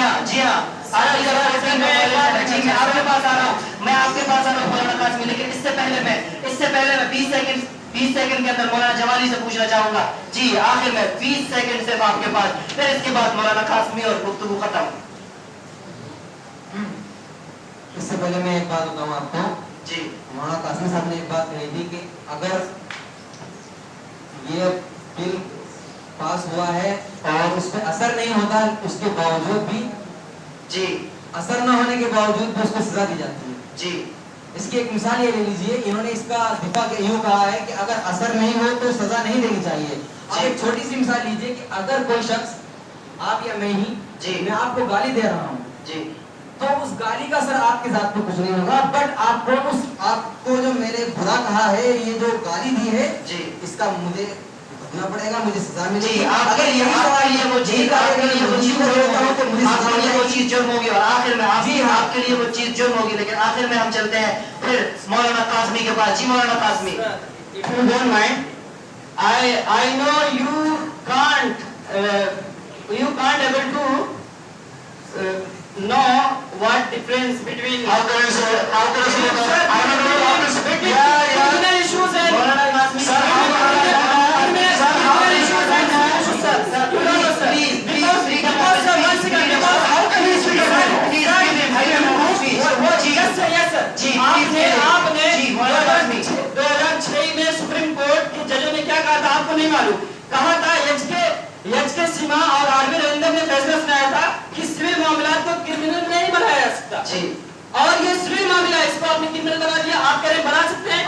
हाँ जी हाँ, जी मैं आपके पास आ रहा हूँ, मौलाना कासमी। लेकिन इससे पहले मैं 20 सेकंड के अंदर मौलाना जवानी से पूछना चाहूंगा जी। आखिर में 20 सेकंड सिर्फ आपके पास, फिर इसके बाद मौलाना कासमी और गुफ्तगू खत्म। इससे पहले मैं एक बात बताऊं आपको जी। मौलाना कासमी साहब ने एक बात कही थी कि अगर ये बिल पास हुआ है और उस पर असर नहीं होता, उसके बावजूद भी जी, असर न होने के बावजूद भी उसको सजा दी जाती है जी। इसकी एक मिसाल ये ले लीजिए, इन्होंने इसका दिफा यूं कहा है कि अगर असर नहीं हो तो सजा नहीं देनी चाहिए। अब एक छोटी सी मिसाल लीजिए कि अगर कोई शख्स, आप या मैं ही जी, मैं आपको गाली दे रहा हूँ जी, तो उस गाली का असर आपके साथ पे कुछ नहीं होगा, बट आपको जो मैंने बुरा कहा है, ये जो गाली दी है जी, इसका मुझे भुगतना पड़ेगा, मुझे सजा मिलेगी। जी। आपके लिए वो चीज जुर्म होगी और आखिर में आपके लिए वो चीज जुर्म होगी। लेकिन आखिर में हम चलते हैं फिर मौलाना कासमी के पास। जी मौलाना Qasmi, if you don't mind, I know you can't able to know what difference between how can you say I don't know how to speak. criminal issues and Maulana Qasmi sir, आपने 2006 में सुप्रीम कोर्ट के जजों ने क्या कहा था आपको नहीं मालूम? कहा था एचके सीमा और आरबी रविंदर ने फैसला सुनाया था कि सिविल मामलात को क्रिमिनल नहीं बनाया जा सकता। जी। और ये सिविल मामला, इसको आपने क्रिमिनल बना दिया। आप कह रहे हैं बना सकते हैं,